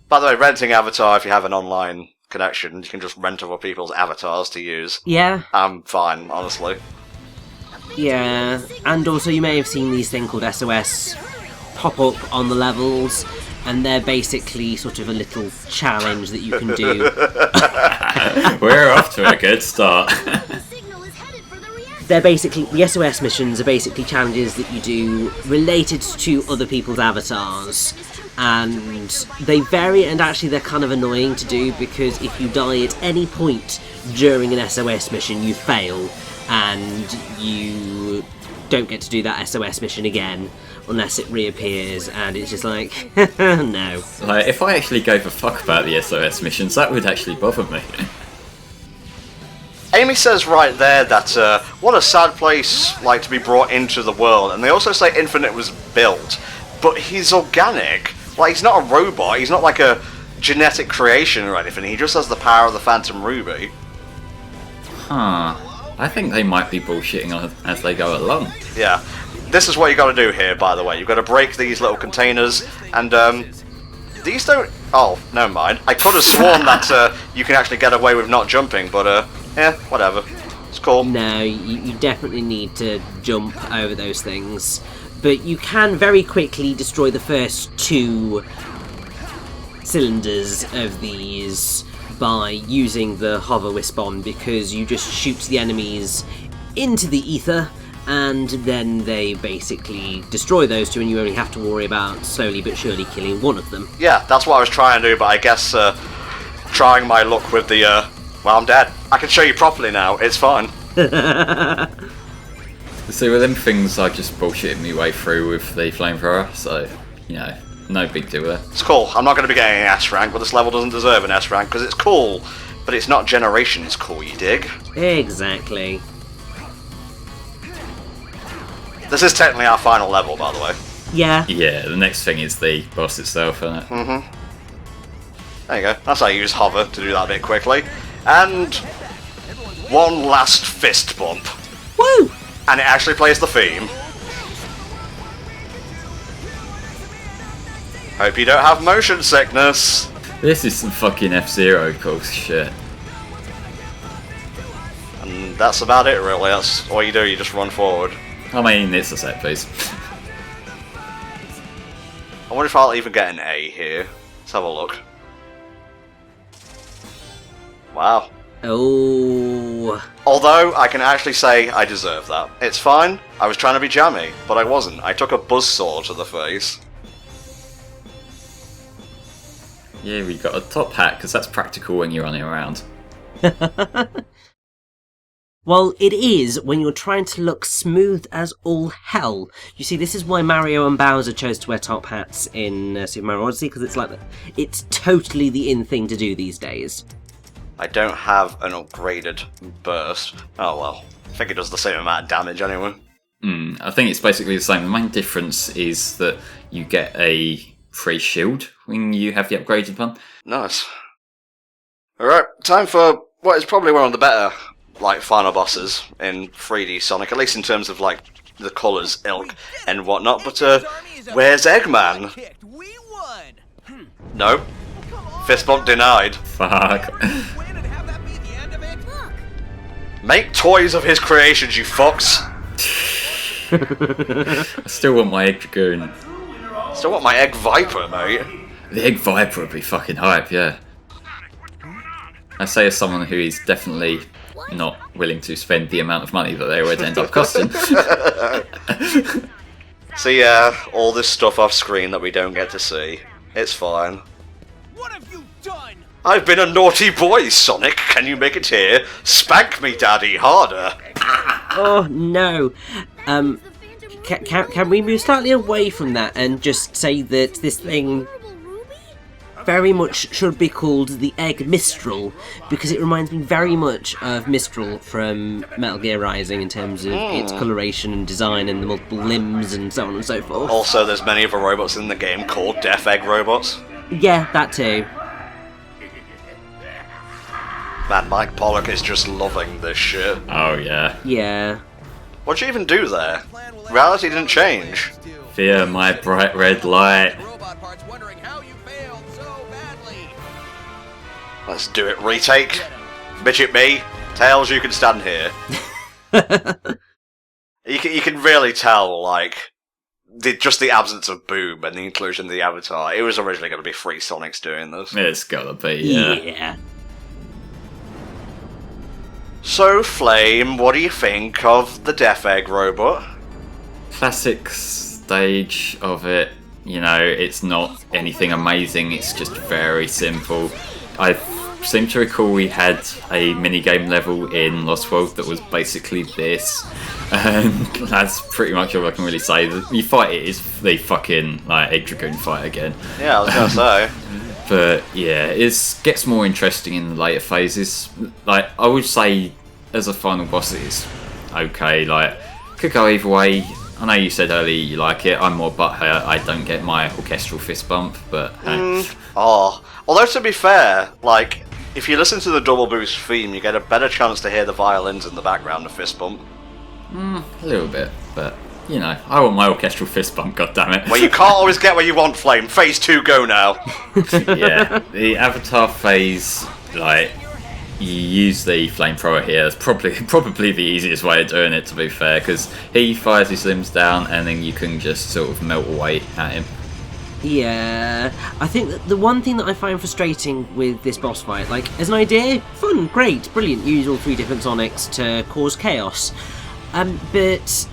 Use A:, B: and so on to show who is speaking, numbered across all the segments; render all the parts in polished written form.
A: By the way, renting Avatar, if you have an online connection, you can just rent other people's avatars to use.
B: Yeah.
A: I'm fine, honestly.
B: Yeah, and also you may have seen these things called SOS pop up on the levels, and they're basically sort of a little challenge that you can do.
C: We're off to a good start.
B: They're basically, the SOS missions are basically challenges that you do related to other people's avatars, and they vary, and actually they're kind of annoying to do, because if you die at any point during an SOS mission, you fail, and you don't get to do that SOS mission again unless it reappears, and it's just like, no.
C: Like, if I actually gave a fuck about the SOS missions, that would actually bother me.
A: Amy says right there that what a sad place like to be brought into the world, and they also say Infinite was built, but he's organic. Like, he's not a robot, he's not like a genetic creation or anything, he just has the power of the Phantom Ruby.
C: Huh. I think they might be bullshitting on as they go along.
A: Yeah. This is what you got to do here, by the way. You've got to break these little containers, and these don't... Oh, never mind. I could have sworn that you can actually get away with not jumping, but yeah, whatever. It's cool.
B: No, you definitely need to jump over those things. But you can very quickly destroy the first 2 cylinders of these by using the hover wisp-on, because you just shoot the enemies into the ether, and then they basically destroy those 2, and you only have to worry about slowly but surely killing one of them.
A: Yeah, that's what I was trying to do, but I guess trying my luck with the... well, I'm dead. I can show you properly now, it's fine.
C: See, with them things, I just bullshitted my way through with the flamethrower, so, you know, no big deal there.
A: It's cool. I'm not going to be getting an S rank, but this level doesn't deserve an S rank, because it's cool, but it's not Generations cool, you dig?
B: Exactly.
A: This is technically our final level, by the way.
B: Yeah.
C: Yeah, the next thing is the boss itself, isn't it?
A: Mm-hmm. There you go. That's how you use hover to do that a bit quickly. And one last fist bump.
B: Woo!
A: And it actually plays the theme. Hope you don't have motion sickness.
C: This is some fucking F-Zero course shit.
A: And that's about it, really. That's all you do, you just run forward.
C: I mean, it's a set piece.
A: I wonder if I'll even get an A here. Let's have a look. Wow.
B: Oh.
A: Although, I can actually say I deserve that. It's fine. I was trying to be jammy, but I wasn't. I took a buzzsaw to the face.
C: Yeah, we got a top hat, because that's practical when you're running around.
B: Well, it is when you're trying to look smooth as all hell. You see, this is why Mario and Bowser chose to wear top hats in Super Mario Odyssey, because it's like, it's totally the in thing to do these days.
A: I don't have an upgraded burst. Oh well. I think it does the same amount of damage anyway.
C: I think it's basically the same. The main difference is that you get a free shield when you have the upgraded one.
A: Nice. Alright, time for what is probably one of the better final bosses in 3D Sonic, at least in terms of the colours, ilk, and whatnot, but where's Eggman? No. Fist bump denied.
C: Fuck.
A: Make toys of his creations, you fucks!
C: I still want my Egg Dragoon.
A: Still want my Egg Viper, mate.
C: The Egg Viper would be fucking hype, yeah. I say as someone who is definitely not willing to spend the amount of money that they would end up costing.
A: So yeah, all this stuff off screen that we don't get to see. It's fine.
D: What have you done?
A: I've been a naughty boy, Sonic. Can you make it here? Spank me, Daddy, harder.
B: Oh no. Can we move slightly away from that and just say that this thing very much should be called the Egg Mistral, because it reminds me very much of Mistral from Metal Gear Rising in terms of its coloration and design and the multiple limbs and so on and so forth.
A: Also, there's many other robots in the game called Death Egg robots.
B: Yeah, that too.
A: Man, Mike Pollock is just loving this shit.
C: Oh yeah.
B: Yeah.
A: What'd you even do there? Reality didn't change.
C: Fear my bright red light.
A: Let's do it. Retake. Midget me. Tails, you can stand here. You can really tell, like, just the absence of Boom and the inclusion of the Avatar. It was originally going to be 3 Sonics doing this.
C: It's gotta be, yeah.
B: Yeah.
A: So, Flame, what do you think of the Death Egg robot?
C: Classic stage of it. You know, it's not anything amazing, it's just very simple. I seem to recall we had a minigame level in Lost World that was basically this. And that's pretty much all I can really say. You fight it is the fucking like Egg Dragoon fight again.
A: Yeah, I was gonna say.
C: But yeah, it gets more interesting in the later phases. Like, I would say, as a final boss, it is okay. Like, could go either way. I know you said earlier you like it. I'm more butthurt I don't get my orchestral fist bump, but...
A: Although, to be fair, like, if you listen to the Double Boost theme, you get a better chance to hear the violins in the background of fist bump.
C: A little bit, but, you know, I want my orchestral fist bump, goddammit.
A: Well, you can't always get what you want, Flame. Phase 2, go now.
C: Yeah, the Avatar phase, like... You use the flamethrower here. That's probably the easiest way of doing it, to be fair, because he fires his limbs down and then you can just sort of melt away at him.
B: Yeah, I think that the one thing that I find frustrating with this boss fight, like, as an idea, fun, great, brilliant, use all 3 different Sonics to cause chaos, but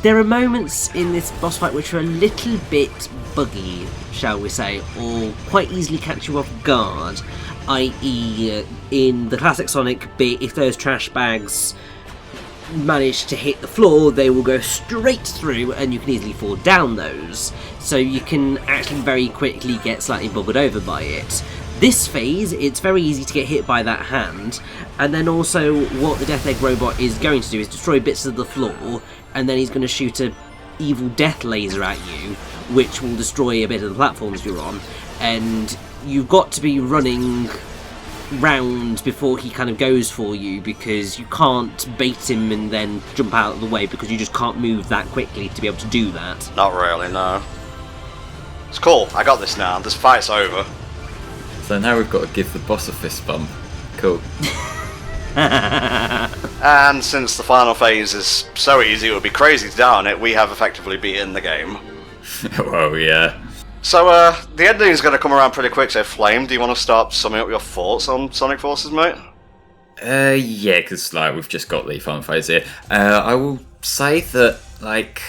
B: there are moments in this boss fight which are a little bit buggy, shall we say, or quite easily catch you off guard. I.e., in the classic Sonic bit, if those trash bags manage to hit the floor, they will go straight through and you can easily fall down those. So you can actually very quickly get slightly buggered over by it. This phase, it's very easy to get hit by that hand, and then also what the Death Egg robot is going to do is destroy bits of the floor, and then he's going to shoot a evil death laser at you, which will destroy a bit of the platforms you're on, and you've got to be running round before he kind of goes for you, because you can't bait him and then jump out of the way, because you just can't move that quickly to be able to do that.
A: Not really, no. It's cool, I got this now. This fight's over.
C: So now we've got to give the boss a fist bump. Cool.
A: And since the final phase is so easy it would be crazy to down it, we have effectively beaten the game.
C: Well, yeah.
A: So, the ending is going to come around pretty quick, so Flame, do you want to start summing up your thoughts on Sonic Forces, mate?
C: Yeah, because, like, we've just got the final phase here. I will say that, like,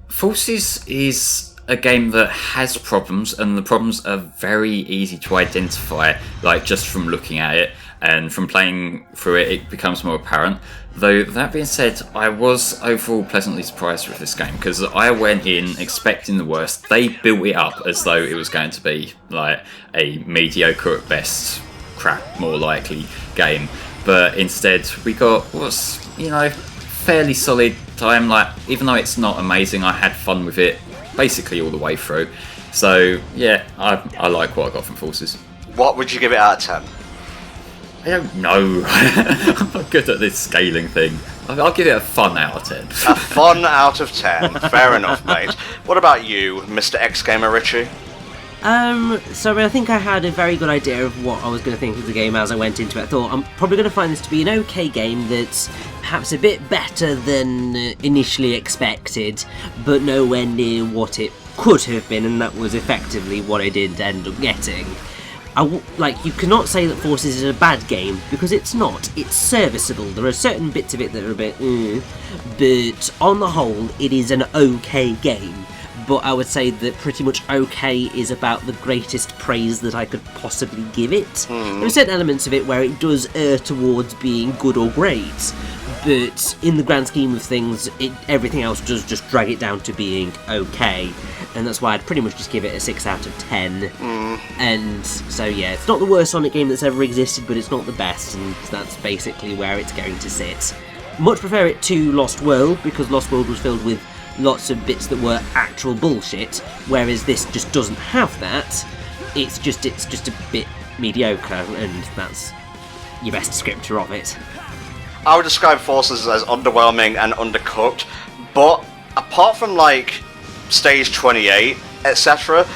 C: Forces is a game that has problems, and the problems are very easy to identify, like, just from looking at it, and from playing through it, it becomes more apparent. Though, that being said, I was overall pleasantly surprised with this game, because I went in expecting the worst. They built it up as though it was going to be, like, a mediocre at best, crap, more likely game. But instead, we got what's, you know, fairly solid time. Like, even though it's not amazing, I had fun with it basically all the way through. So, yeah, I like what I got from Forces.
A: What would you give it out of 10?
C: I don't know. I'm not good at this scaling thing. I'll give it a fun out of 10.
A: A fun out of 10. Fair enough, mate. What about you, Mr. X Gamer Richie?
B: So I think I had a very good idea of what I was going to think of the game as I went into it. I thought I'm probably going to find this to be an okay game that's perhaps a bit better than initially expected, but nowhere near what it could have been, and that was effectively what I did end up getting. You cannot say that Forces is a bad game, because it's not. It's serviceable. There are certain bits of it that are a bit, but on the whole, it is an okay game. But I would say that pretty much okay is about the greatest praise that I could possibly give it. There are certain elements of it where it does err towards being good or great, but in the grand scheme of things, everything else does just drag it down to being okay. And that's why I'd pretty much just give it a 6 out of 10. And so yeah, it's not the worst Sonic game that's ever existed, but it's not the best, and that's basically where it's going to sit. Much prefer it to Lost World, because Lost World was filled with lots of bits that were actual bullshit, whereas this just doesn't have that. It's just a bit mediocre, and that's your best descriptor of it.
A: I would describe Forces as underwhelming and undercooked, but apart from, like, Stage 28, etc.,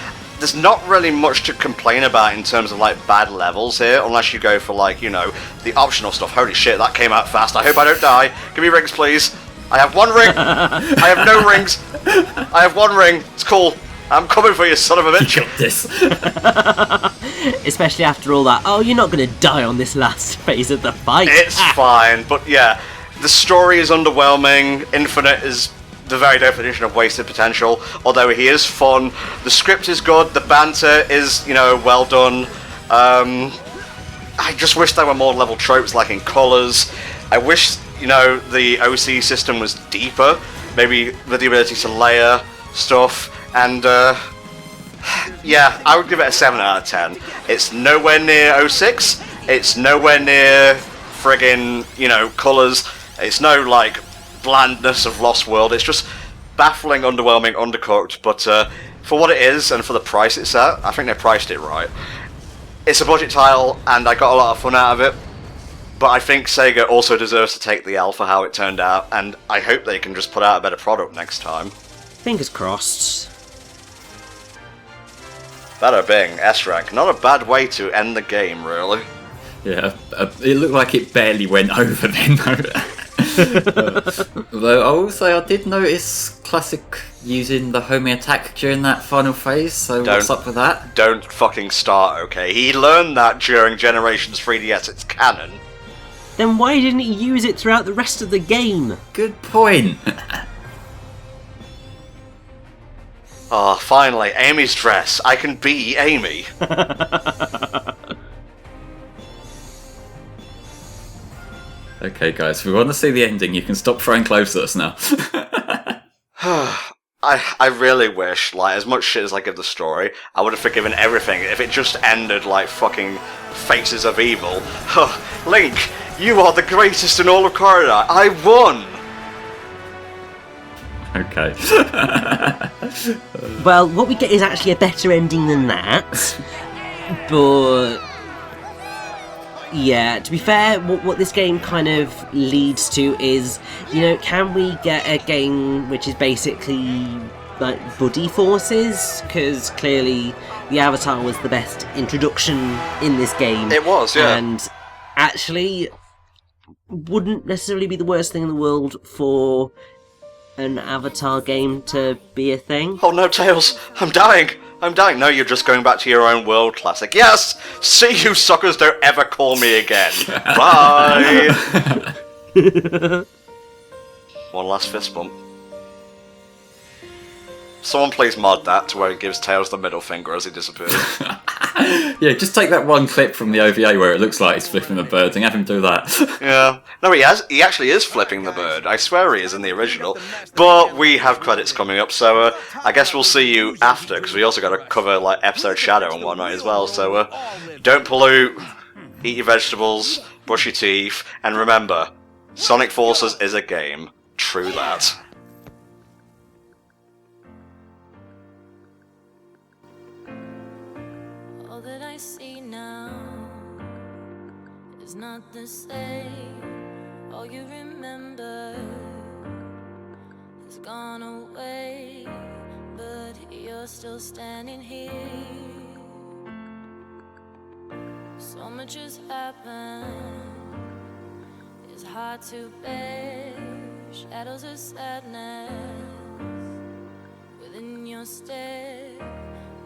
A: there's not really much to complain about in terms of like bad levels here, unless you go for like, you know, the optional stuff. Holy shit, that came out fast. I hope I don't die. Give me rings, please. I have one ring. I have no rings. I have one ring. It's cool. I'm coming for you, son of a bitch.
C: You got this.
B: Especially after all that. Oh, you're not going to die on this last phase of the fight.
A: It's fine, but yeah, the story is underwhelming. Infinite is the very definition of wasted potential, although he is fun. The script is good, the banter is, you know, well done. I just wish there were more level tropes like in colours. I wish, you know, the OC system was deeper, maybe with the ability to layer stuff, and yeah, I would give it a 7 out of 10. It's nowhere near 06, it's nowhere near friggin', you know, colours, it's no, like, blandness of Lost World. It's just baffling, underwhelming, undercooked, but for what it is and for the price it's at, I think they priced it right. It's a budget title and I got a lot of fun out of it, but I think Sega also deserves to take the L for how it turned out, and I hope they can just put out a better product next time.
B: Fingers crossed.
A: Bada bing, S rank. Not a bad way to end the game, really.
C: Yeah, it looked like it barely went over then, though. Although I will say I did notice Classic using the homing attack during that final phase, so what's up with that?
A: Don't fucking start, okay? He learned that during Generations 3DS, it's canon.
B: Then why didn't he use it throughout the rest of the game?
C: Good point.
A: Oh, finally, Amy's dress. I can be Amy.
C: Okay, guys, if we want to see the ending, you can stop throwing clothes at us now.
A: I really wish, like, as much shit as I give the story, I would have forgiven everything if it just ended like fucking Faces of Evil. Link, you are the greatest in all of Corridor. I won!
C: Okay.
B: Well, what we get is actually a better ending than that. But yeah, to be fair, what this game kind of leads to is, you know, can we get a game which is basically like buddy forces? Because clearly the Avatar was the best introduction in this game.
A: It was, yeah.
B: And actually wouldn't necessarily be the worst thing in the world for an Avatar game to be a thing.
A: Oh no, Tails! I'm dying! I'm dying! No, you're just going back to your own world, Classic. Yes! See you suckers don't ever call me again! Bye! One last fist bump. Someone please mod that to where he gives Tails the middle finger as he disappears.
C: Yeah, just take that one clip from the OVA where it looks like he's flipping the bird and have him do that.
A: Yeah. No, he actually is flipping the bird. I swear he is in the original. But we have credits coming up, so I guess we'll see you after, because we also got to cover like episode Shadow and whatnot as well, so don't pollute, eat your vegetables, brush your teeth, and remember, Sonic Forces is a game. True that.
E: All that I see now is not the same. All you remember has gone away, but you're still standing here. So much has happened, it's hard to bear. Shadows of sadness within your stare,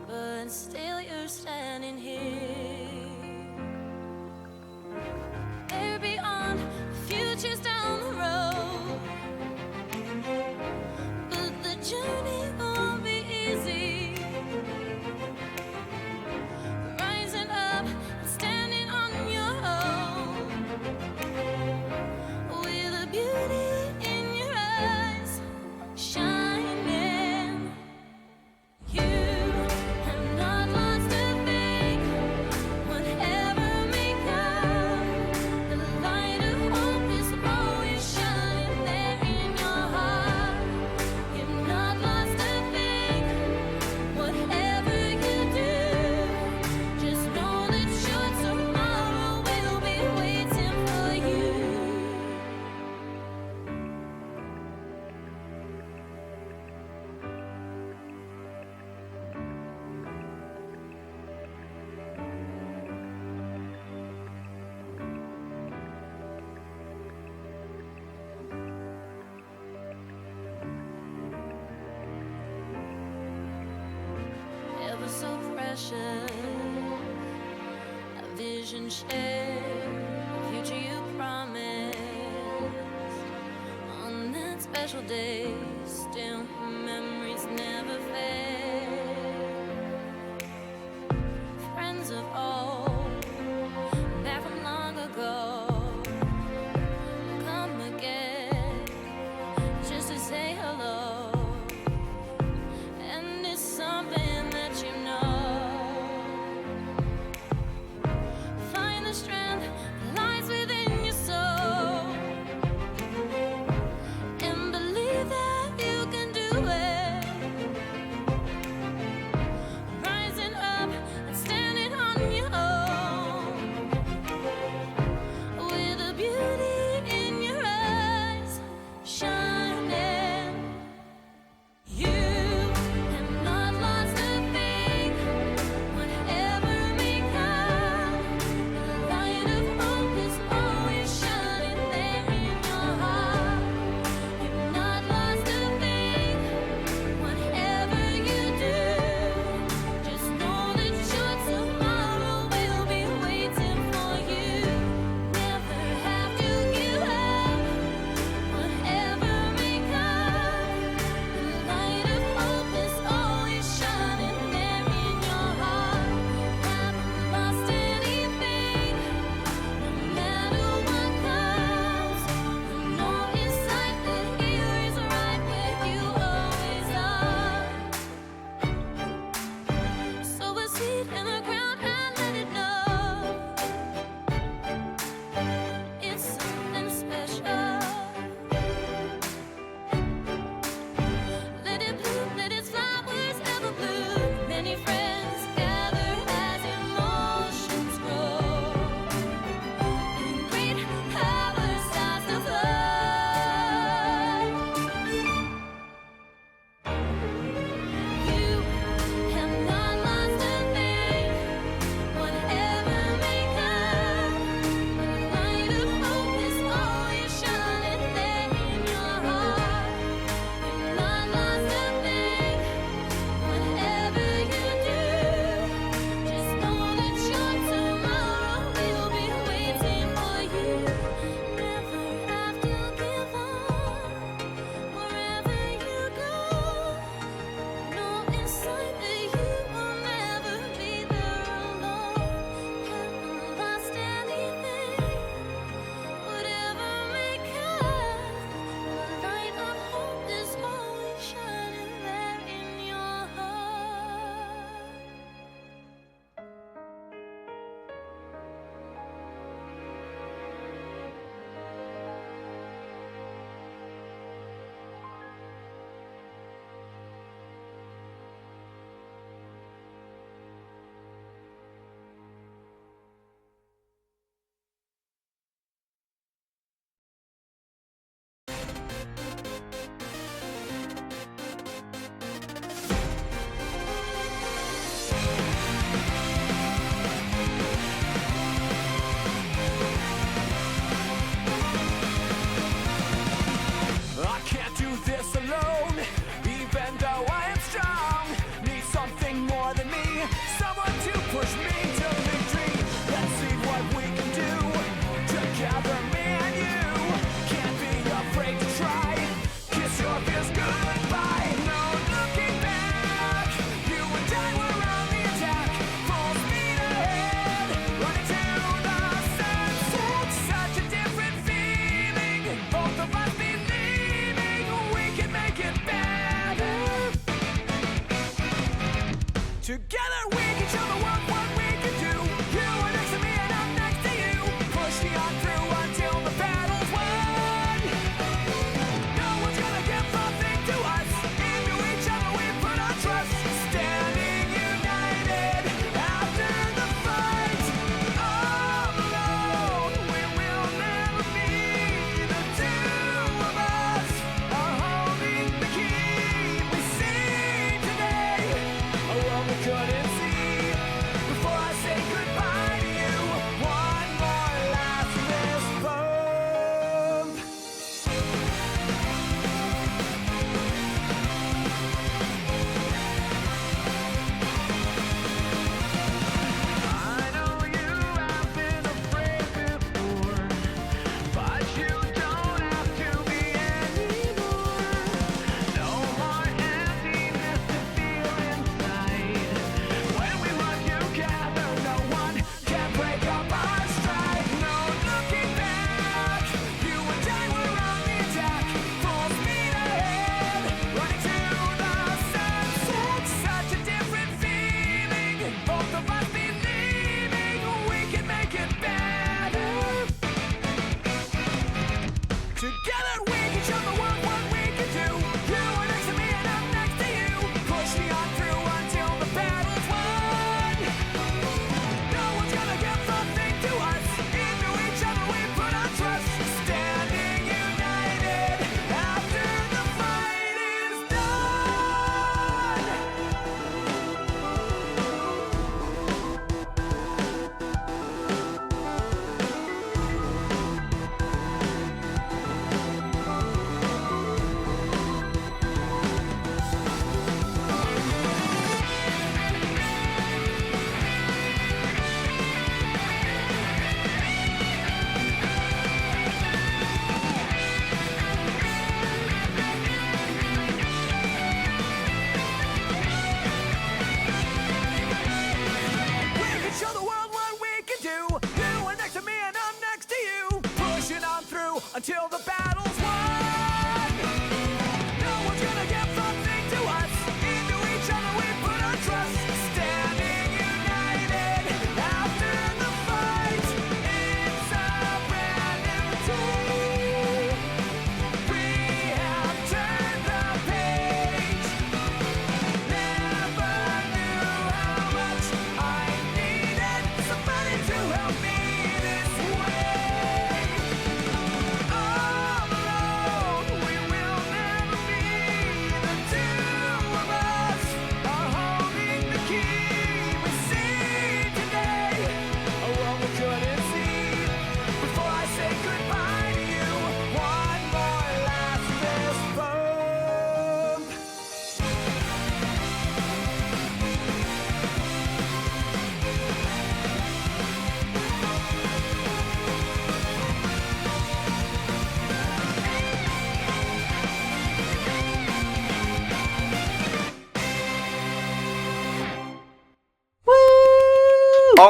E: but still you're standing here. They're beyond, futures down the road, but the journey won't be easy. Rising up and standing on your own, with a beauty in your eyes shining. You have not lost a thing. vision shared, the future you promised. On that special day, still memories never fade. Friends of old, back from long ago, come again just to say hello. And it's something that you know. Find the strength that lies within your soul, and believe that you can do it.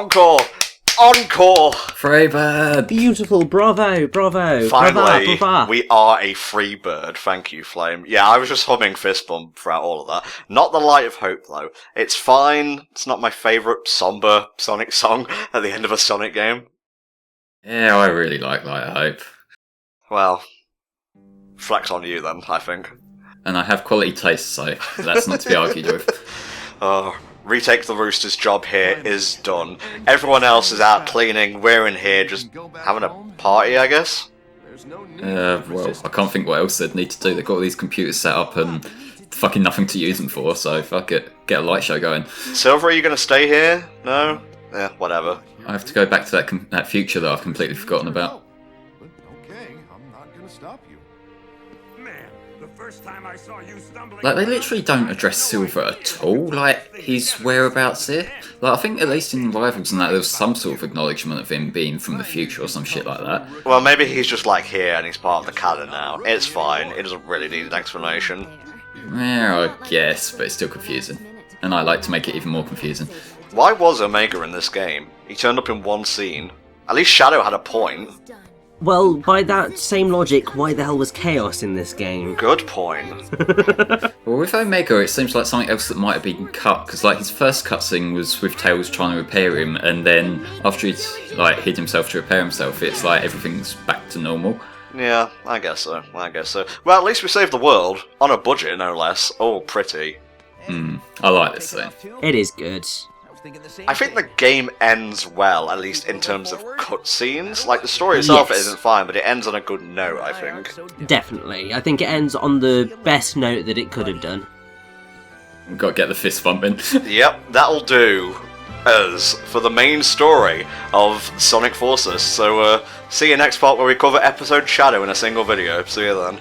A: Encore! Encore!
C: Freebird!
B: Beautiful, bravo, bravo.
A: Finally,
B: brava, brava.
A: we are a free bird. Thank you, Flame. Yeah, I was just humming Fist Bump throughout all of that. Not the Light of Hope, though. It's fine. It's not my favourite somber Sonic song at the end of a Sonic game.
C: Yeah, I really like Light of Hope.
A: Well, flex on you then, I think.
C: And I have quality taste, so that's not to be argued with.
A: Retake the Rooster's job here is done. Everyone else is out cleaning. We're in here just having a party, I guess?
C: Well, I can't think what else they'd need to do. They've got all these computers set up and fucking nothing to use them for, so fuck it. Get a light show going.
A: Silver, are you going to stay here? No? Yeah, whatever.
C: I have to go back to that future that I've completely forgotten about.
F: Okay, I'm not gonna stop you.
D: Man, the first time I saw you stumbling.
C: Like, they literally don't address Silver at all, like, his whereabouts here. Like, I think at least in Rivals and that, there was some sort of acknowledgement of him being from the future or some shit like that.
A: Well, maybe he's just like here and he's part of the canon now. It's fine. It doesn't really need an explanation.
C: Yeah, I guess, but it's still confusing. And I like to make it even more confusing.
A: Why was Omega in this game? He turned up in one scene. At least Shadow had a point.
B: Well, by that same logic, why the hell was Chaos in this game?
A: Good point.
C: Well, with Omega, it seems like something else that might have been cut, because like his first cutscene was with Tails trying to repair him, and then after he'd like hid himself to repair himself, it's like everything's back to normal.
A: Yeah, I guess so. Well, at least we saved the world. On a budget, no less. Oh, pretty.
C: I like this thing.
B: It is good.
A: I think the game ends well, at least in terms of cutscenes. Like, the story itself
B: Yes.
A: isn't fine, but it ends on a good note, I think.
B: Definitely. I think it ends on the best note that it could have done.
C: We've got to get the fist bumping.
A: Yep, that'll do us for the main story of Sonic Forces. So, see you next part where we cover episode Shadow in a single video. See you then.